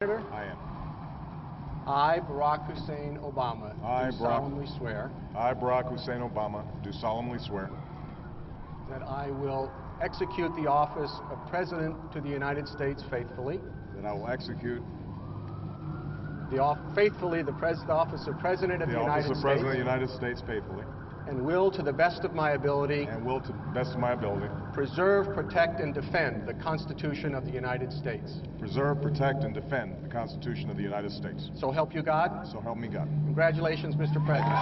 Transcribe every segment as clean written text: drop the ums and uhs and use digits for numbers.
Senator? I am. I, Barack Hussein Obama, do solemnly swear I, Barack Hussein Obama, do solemnly swear that I will execute the office of President to the United States faithfully, that I will execute the office of President of the United States, President of the United States faithfully, and will, to the best of my ability, preserve, protect, and defend the Constitution of the United States. preserve, protect, and defend the Constitution of the United States. So help you God. So help me God. Congratulations, Mr. President.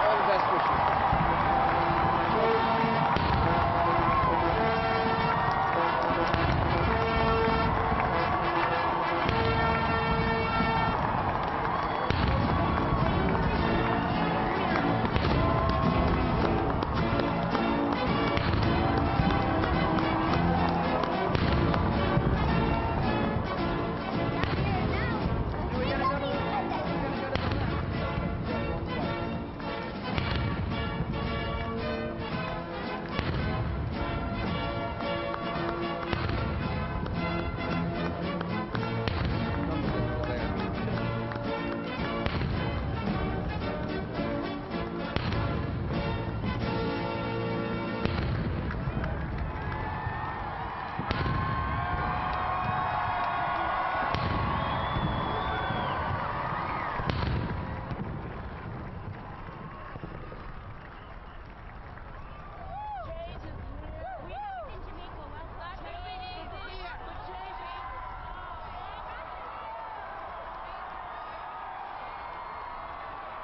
All the best wishes.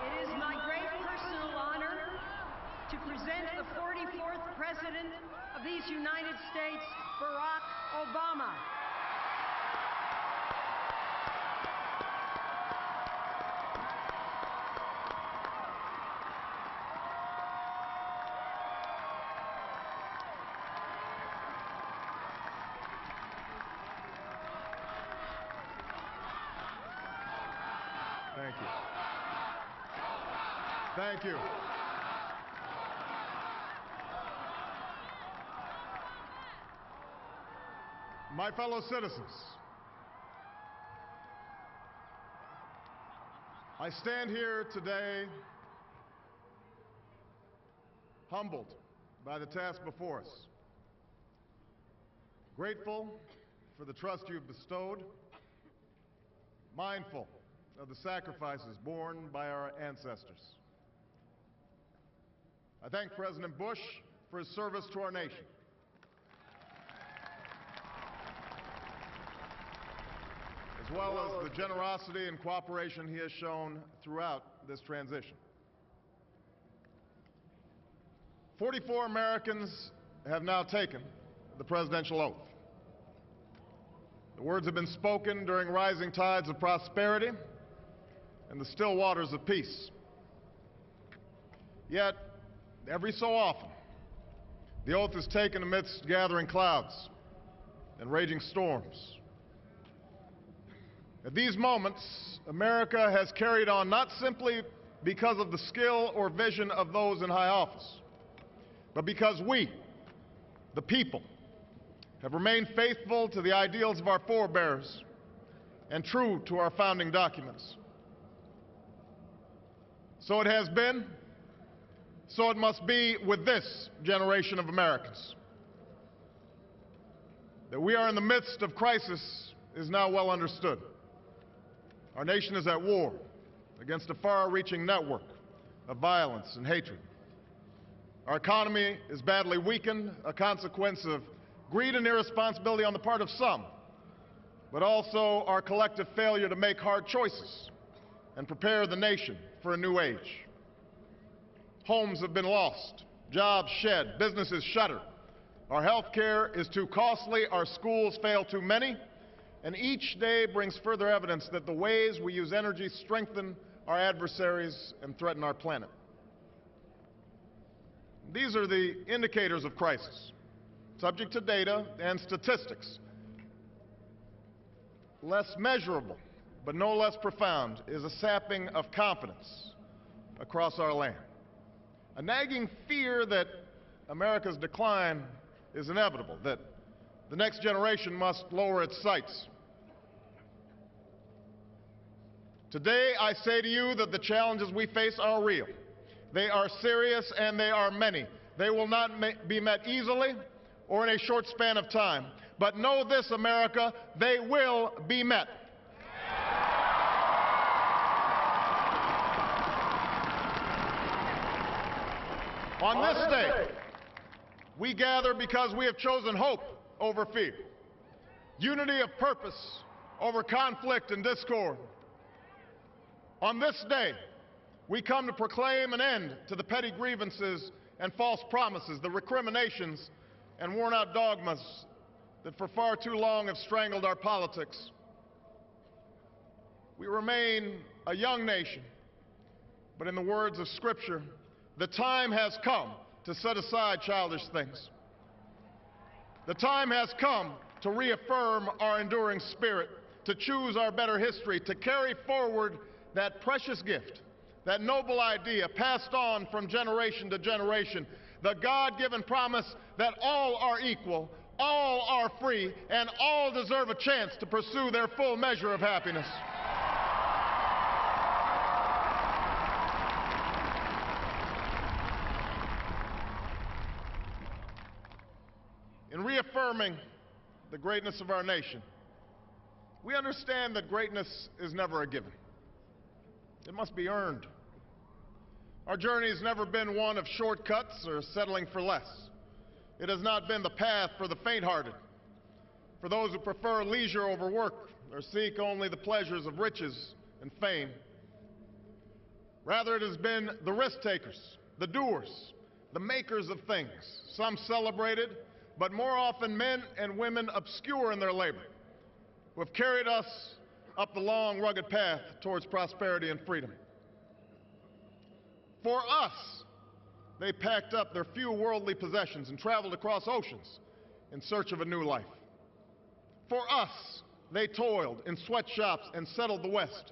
It is my great personal honor to present the 44th President of these United States, Barack Obama. Thank you. Thank you. My fellow citizens, I stand here today humbled by the task before us, grateful for the trust you have bestowed, mindful of the sacrifices borne by our ancestors. I thank President Bush for his service to our nation. As well as the generosity and cooperation he has shown throughout this transition. 44 Americans have now taken the presidential oath. The words have been spoken during rising tides of prosperity and the still waters of peace. Yet, every so often, the oath is taken amidst gathering clouds and raging storms. At these moments, America has carried on not simply because of the skill or vision of those in high office, but because we, the people, have remained faithful to the ideals of our forebears and true to our founding documents. So it has been, so it must be with this generation of Americans. That we are in the midst of crisis is now well understood. Our nation is at war against a far-reaching network of violence and hatred. Our economy is badly weakened, a consequence of greed and irresponsibility on the part of some, but also our collective failure to make hard choices and prepare the nation for a new age. Homes have been lost, jobs shed, businesses shuttered. Our health care is too costly, our schools fail too many, and each day brings further evidence that the ways we use energy strengthen our adversaries and threaten our planet. These are the indicators of crisis, subject to data and statistics. Less measurable, but no less profound, is a sapping of confidence across our land. A nagging fear that America's decline is inevitable, that The next generation must lower its sights. Today, I say to you that the challenges we face are real. They are serious and they are many. They will not be met easily or in a short span of time. But know this, America, they will be met. On this day, we gather because we have chosen hope over fear, unity of purpose over conflict and discord. On this day, we come to proclaim an end to the petty grievances and false promises, the recriminations and worn-out dogmas that for far too long have strangled our politics. We remain a young nation, but in the words of Scripture, the time has come to set aside childish things. The time has come to reaffirm our enduring spirit, to choose our better history, to carry forward that precious gift, that noble idea passed on from generation to generation, the God-given promise that all are equal, all are free, and all deserve a chance to pursue their full measure of happiness. In reaffirming the greatness of our nation, we understand that greatness is never a given. It must be earned. Our journey has never been one of shortcuts or settling for less. It has not been the path for the faint-hearted, for those who prefer leisure over work or seek only the pleasures of riches and fame. Rather, it has been the risk-takers, the doers, the makers of things, some celebrated, but more often men and women obscure in their labor, who have carried us up the long, rugged path towards prosperity and freedom. For us, they packed up their few worldly possessions and traveled across oceans in search of a new life. For us, they toiled in sweatshops and settled the West,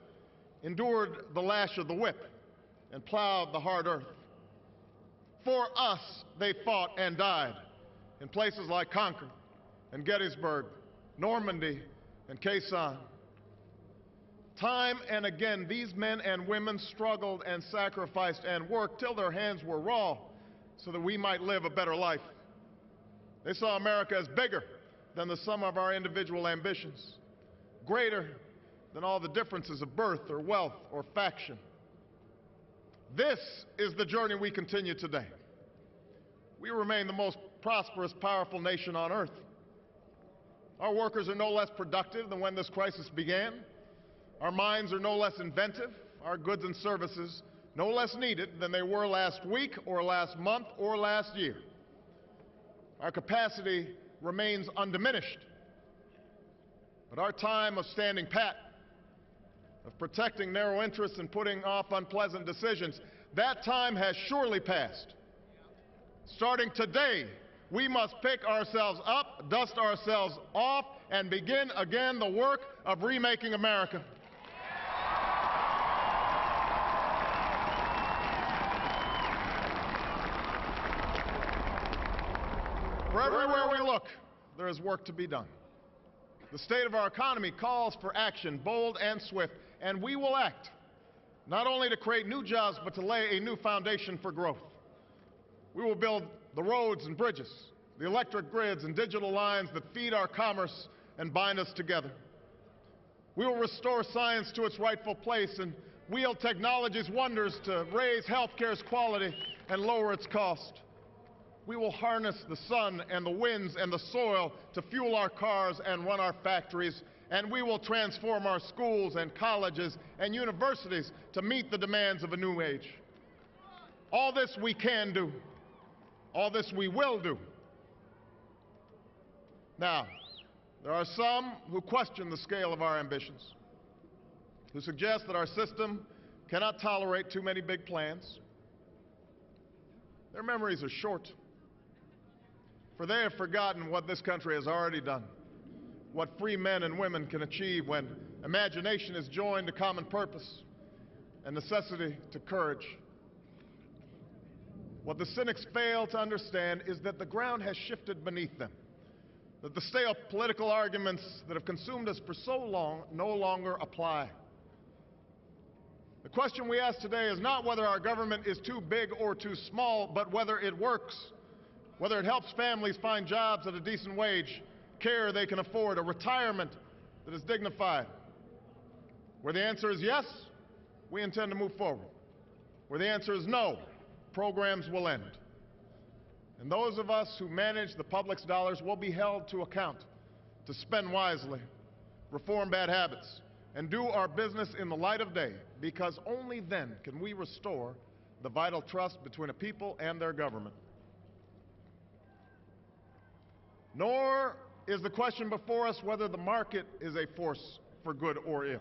endured the lash of the whip, and plowed the hard earth. For us, they fought and died in places like Concord and Gettysburg, Normandy and Quezon. Time and again, these men and women struggled and sacrificed and worked till their hands were raw so that we might live a better life. They saw America as bigger than the sum of our individual ambitions, greater than all the differences of birth or wealth or faction. This is the journey we continue today. We remain the most prosperous, powerful nation on earth. Our workers are no less productive than when this crisis began. Our minds are no less inventive, our goods and services no less needed than they were last week or last month or last year. Our capacity remains undiminished. But our time of standing pat, of protecting narrow interests and putting off unpleasant decisions, that time has surely passed. Starting today, we must pick ourselves up, dust ourselves off, and begin again the work of remaking America. For everywhere we look, there is work to be done. The state of our economy calls for action, bold and swift, and we will act, not only to create new jobs, but to lay a new foundation for growth. We will build the roads and bridges, the electric grids and digital lines that feed our commerce and bind us together. We will restore science to its rightful place and wield technology's wonders to raise healthcare's quality and lower its cost. We will harness the sun and the winds and the soil to fuel our cars and run our factories, and we will transform our schools and colleges and universities to meet the demands of a new age. All this we can do. All this we will do. Now, there are some who question the scale of our ambitions, who suggest that our system cannot tolerate too many big plans. Their memories are short, for they have forgotten what this country has already done, what free men and women can achieve when imagination is joined to common purpose and necessity to courage. What the cynics fail to understand is that the ground has shifted beneath them. that the stale political arguments that have consumed us for so long no longer apply. The question we ask today is not whether our government is too big or too small, but whether it works, whether it helps families find jobs at a decent wage, care they can afford, a retirement that is dignified. Where the answer is yes, we intend to move forward. Where the answer is no, programs will end. And those of us who manage the public's dollars will be held to account to spend wisely, reform bad habits, and do our business in the light of day, because only then can we restore the vital trust between a people and their government. Nor is the question before us whether the market is a force for good or ill.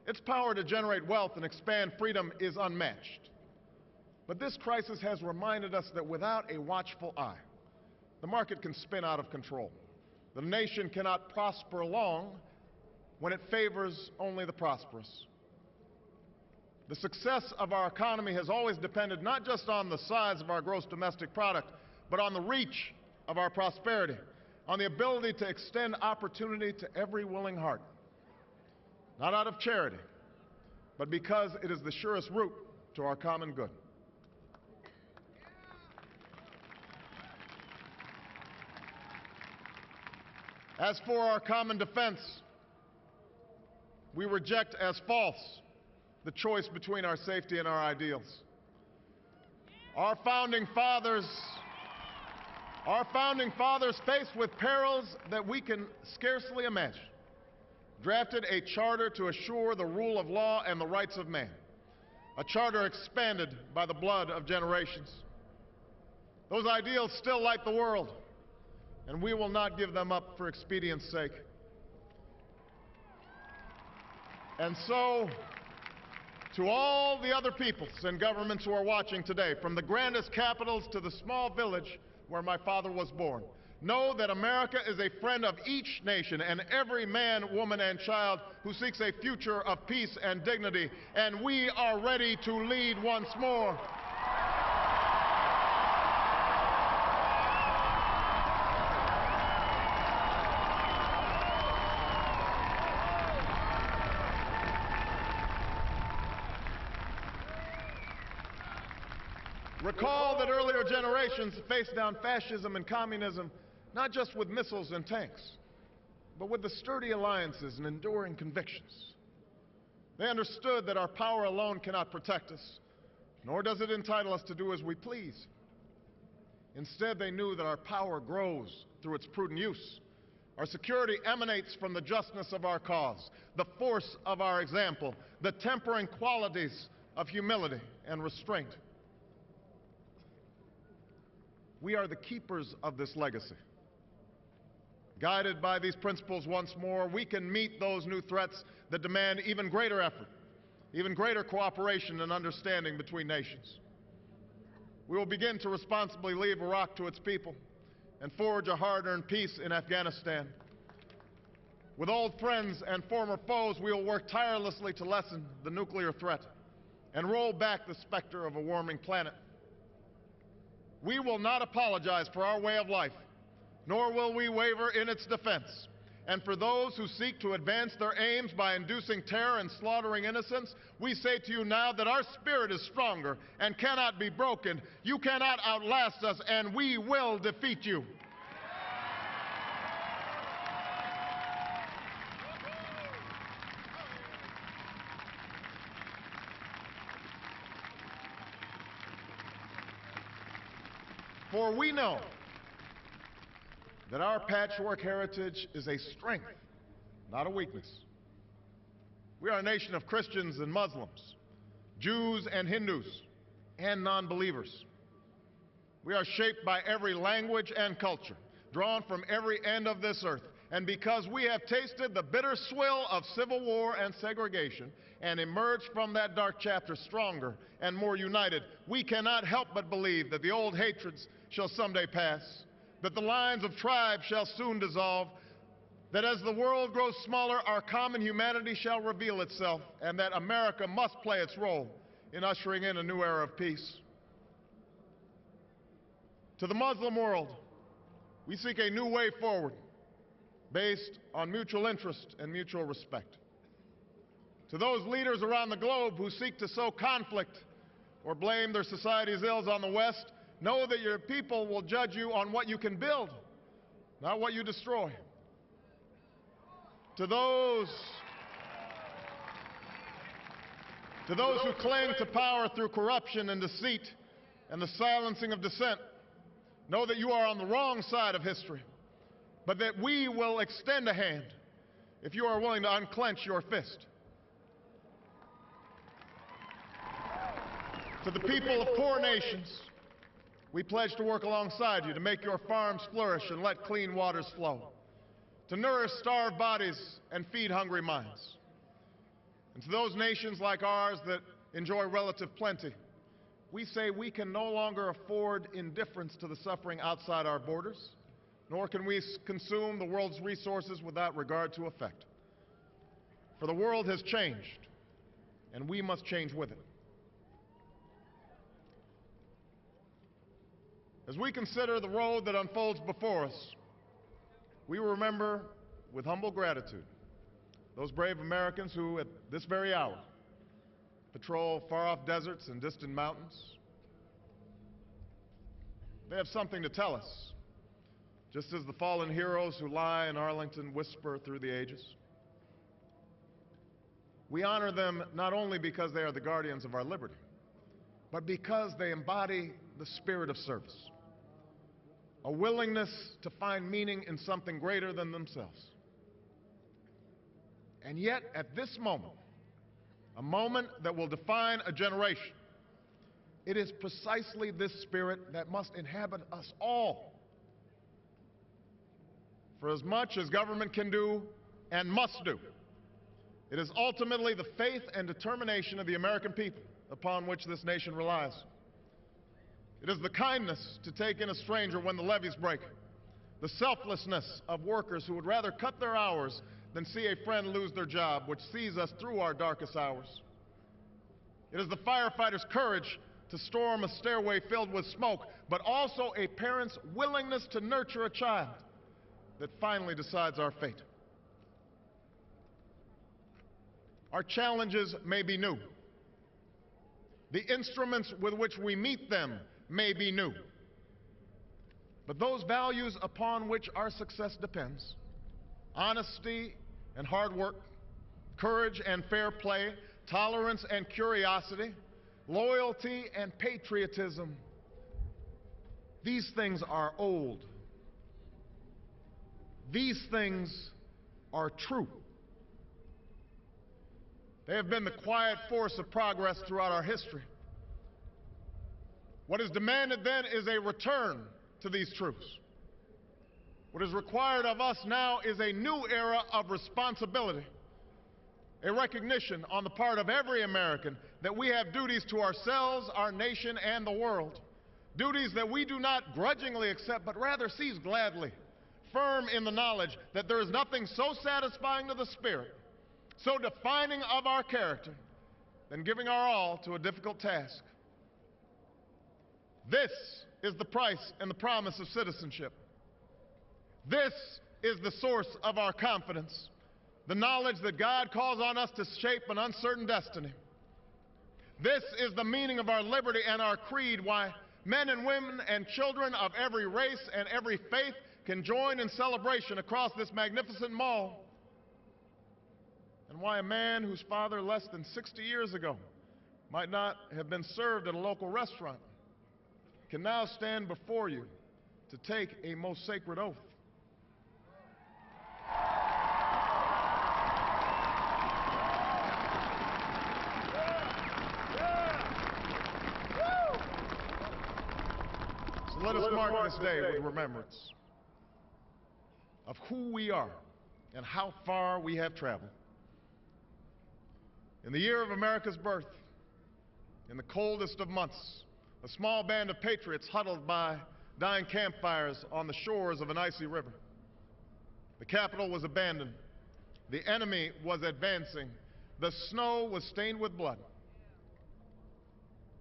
Its power to generate wealth and expand freedom is unmatched. But this crisis has reminded us that without a watchful eye, the market can spin out of control. The nation cannot prosper long when it favors only the prosperous. The success of our economy has always depended not just on the size of our gross domestic product, but on the reach of our prosperity, on the ability to extend opportunity to every willing heart. Not out of charity, but because it is the surest route to our common good. As for our common defense, we reject as false the choice between our safety and our ideals. Our founding fathers, faced with perils that we can scarcely imagine, drafted a charter to assure the rule of law and the rights of man, a charter expanded by the blood of generations. Those ideals still light the world, and we will not give them up for expedience sake. And so, to all the other peoples and governments who are watching today, from the grandest capitals to the small village where my father was born, know that America is a friend of each nation and every man, woman, and child who seeks a future of peace and dignity, and we are ready to lead once more. Recall that earlier generations faced down fascism and communism not just with missiles and tanks, but with the sturdy alliances and enduring convictions. They understood that our power alone cannot protect us, nor does it entitle us to do as we please. Instead, they knew that our power grows through its prudent use. Our security emanates from the justness of our cause, the force of our example, the tempering qualities of humility and restraint. We are the keepers of this legacy. Guided by these principles once more, we can meet those new threats that demand even greater effort, even greater cooperation and understanding between nations. We will begin to responsibly leave Iraq to its people and forge a hard-earned peace in Afghanistan. With old friends and former foes, we will work tirelessly to lessen the nuclear threat and roll back the specter of a warming planet. We will not apologize for our way of life, nor will we waver in its defense. And for those who seek to advance their aims by inducing terror and slaughtering innocents, we say to you now that our spirit is stronger and cannot be broken. You cannot outlast us, and we will defeat you. For we know that our patchwork heritage is a strength, not a weakness. We are a nation of Christians and Muslims, Jews and Hindus, and non-believers. We are shaped by every language and culture, drawn from every end of this earth. And because we have tasted the bitter swill of civil war and segregation and emerged from that dark chapter stronger and more united, we cannot help but believe that the old hatreds shall someday pass, that the lines of tribes shall soon dissolve, that as the world grows smaller, our common humanity shall reveal itself, and that America must play its role in ushering in a new era of peace. To the Muslim world, We seek a new way forward based on mutual interest and mutual respect. To those leaders around the globe who seek to sow conflict or blame their society's ills on the West, know that your people will judge you on what you can build, not what you destroy. To those who cling to power through corruption and deceit and the silencing of dissent, know that you are on the wrong side of history, but that we will extend a hand if you are willing to unclench your fist. To the people of poor nations, we pledge to work alongside you to make your farms flourish and let clean waters flow, to nourish starved bodies and feed hungry minds. And to those nations like ours that enjoy relative plenty, we say we can no longer afford indifference to the suffering outside our borders, nor can we consume the world's resources without regard to effect. For the world has changed, and we must change with it. As we consider the road that unfolds before us, we remember with humble gratitude those brave Americans who, at this very hour, patrol far-off deserts and distant mountains. They have something to tell us, just as the fallen heroes who lie in Arlington whisper through the ages. We honor them not only because they are the guardians of our liberty, but because they embody the spirit of service, a willingness to find meaning in something greater than themselves. And yet, at this moment, a moment that will define a generation, it is precisely this spirit that must inhabit us all. For as much as government can do and must do, it is ultimately the faith and determination of the American people upon which this nation relies. It is the kindness to take in a stranger when the levees break, the selflessness of workers who would rather cut their hours than see a friend lose their job, which sees us through our darkest hours. It is the firefighter's courage to storm a stairway filled with smoke, but also a parent's willingness to nurture a child that finally decides our fate. Our challenges may be new. The instruments with which we meet them may be new. But those values upon which our success depends, honesty and hard work, courage and fair play, tolerance and curiosity, loyalty and patriotism, these things are old. These things are true. They have been the quiet force of progress throughout our history. What is demanded then is a return to these truths. What is required of us now is a new era of responsibility, a recognition on the part of every American that we have duties to ourselves, our nation, and the world. Duties that we do not grudgingly accept, but rather seize gladly, firm in the knowledge that there is nothing so satisfying to the spirit, so defining of our character, than giving our all to a difficult task. This is the price and the promise of citizenship. This is the source of our confidence, the knowledge that God calls on us to shape an uncertain destiny. This is the meaning of our liberty and our creed, why men and women and children of every race and every faith can join in celebration across this magnificent mall, and why a man whose father less than 60 years ago might not have been served at a local restaurant can now stand before you to take a most sacred oath. So let us mark this day with remembrance of who we are and how far we have traveled. In the year of America's birth, in the coldest of months, a small band of patriots huddled by dying campfires on the shores of an icy river. The capital was abandoned. The enemy was advancing. The snow was stained with blood.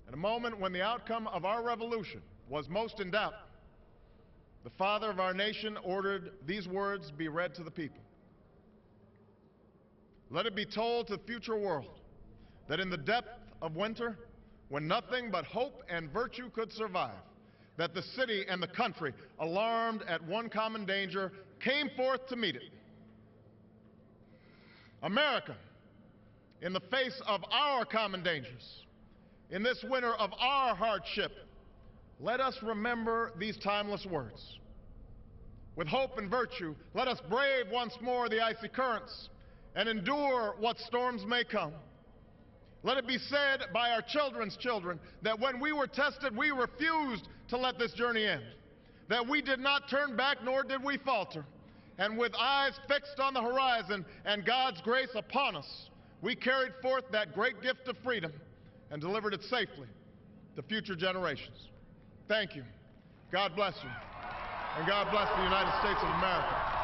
At a moment when the outcome of our revolution was most in doubt, the father of our nation ordered these words be read to the people. Let it be told to the future world that in the depth of winter, when nothing but hope and virtue could survive, that the city and the country, alarmed at one common danger, came forth to meet it. America, in the face of our common dangers, in this winter of our hardship, let us remember these timeless words. With hope and virtue, let us brave once more the icy currents and endure what storms may come. Let it be said by our children's children that when we were tested, we refused to let this journey end, that we did not turn back nor did we falter, and with eyes fixed on the horizon and God's grace upon us, we carried forth that great gift of freedom and delivered it safely to future generations. Thank you. God bless you. And God bless the United States of America.